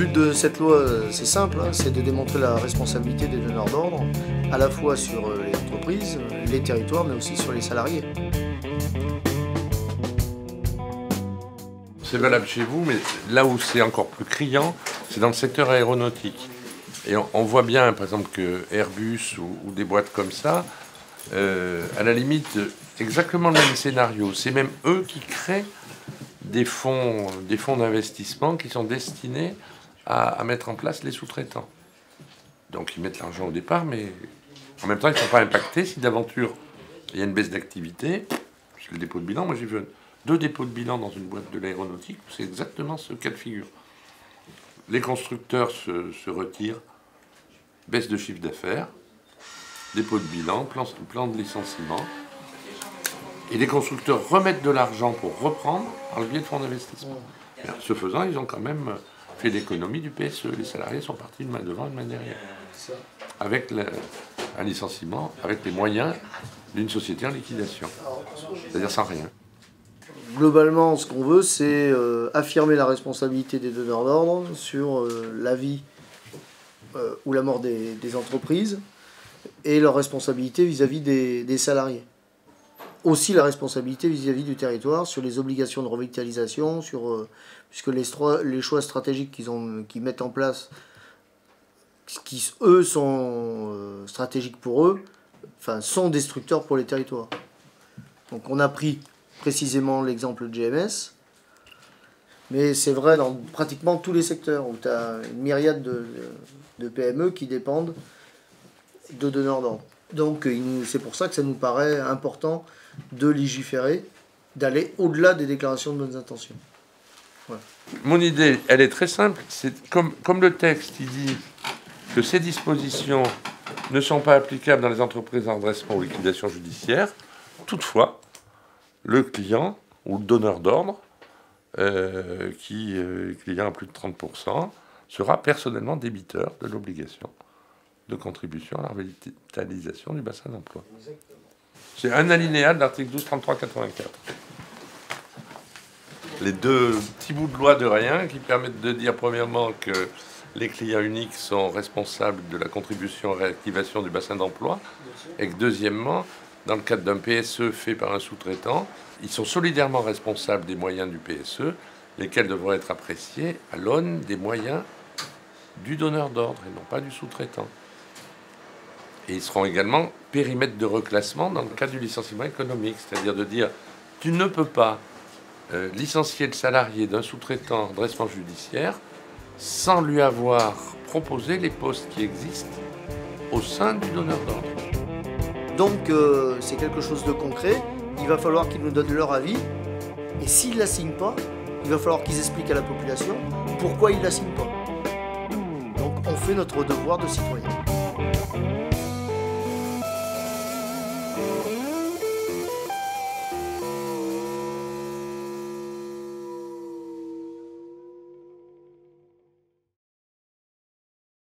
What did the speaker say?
but de cette loi, c'est simple, hein, c'est de démontrer la responsabilité des donneurs d'ordre, à la fois sur les entreprises, les territoires, mais aussi sur les salariés. C'est valable chez vous, mais là où c'est encore plus criant, c'est dans le secteur aéronautique. Et on voit bien, par exemple, que Airbus ou des boîtes comme ça, à la limite, exactement le même scénario. C'est même eux qui créent des fonds d'investissement qui sont destinés à mettre en place les sous-traitants. Donc ils mettent l'argent au départ, mais en même temps, ils ne sont pas impactés si d'aventure il y a une baisse d'activité. C'est le dépôt de bilan. Moi, j'ai vu 2 dépôts de bilan dans une boîte de l'aéronautique. C'est exactement ce cas de figure. Les constructeurs se retirent, baisse de chiffre d'affaires, dépôt de bilan, plan de licenciement. Et les constructeurs remettent de l'argent pour reprendre par le biais de fonds d'investissement. Ce faisant, ils ont quand même fait l'économie du PSE. Les salariés sont partis une main devant, une main derrière. Avec un licenciement, avec les moyens d'une société en liquidation. C'est-à-dire sans rien. Globalement, ce qu'on veut, c'est affirmer la responsabilité des donneurs d'ordre sur la vie ou la mort des entreprises et leur responsabilité vis-à-vis des salariés. Aussi la responsabilité vis-à-vis du territoire sur les obligations de revitalisation, puisque les choix stratégiques qu'ils mettent en place, qui eux sont stratégiques pour eux, enfin, sont destructeurs pour les territoires. Donc on a pris précisément l'exemple de GMS, mais c'est vrai dans pratiquement tous les secteurs où tu as une myriade de PME qui dépendent de donneurs d'ordre. Donc c'est pour ça que ça nous paraît important de légiférer, d'aller au-delà des déclarations de bonnes intentions. Voilà. Mon idée, elle est très simple. C'est comme le texte, il dit que ces dispositions ne sont pas applicables dans les entreprises en redressement ou liquidation judiciaire. Toutefois, le client ou le donneur d'ordre, client à plus de 30%, sera personnellement débiteur de l'obligation de contribution à la revitalisation du bassin d'emploi. C'est un alinéa de l'article 1233-84. Les 2 petits bouts de loi de rien qui permettent de dire premièrement que les clients uniques sont responsables de la contribution à la réactivation du bassin d'emploi et que deuxièmement, dans le cadre d'un PSE fait par un sous-traitant, ils sont solidairement responsables des moyens du PSE, lesquels devront être appréciés à l'aune des moyens du donneur d'ordre et non pas du sous-traitant. Et ils seront également périmètre de reclassement dans le cadre du licenciement économique, c'est-à-dire de dire tu ne peux pas licencier le salarié d'un sous-traitant en redressement judiciaire sans lui avoir proposé les postes qui existent au sein du donneur d'ordre. Donc c'est quelque chose de concret, il va falloir qu'ils nous donnent leur avis, et s'ils ne la signent pas, il va falloir qu'ils expliquent à la population pourquoi ils ne la signent pas. Donc on fait notre devoir de citoyen.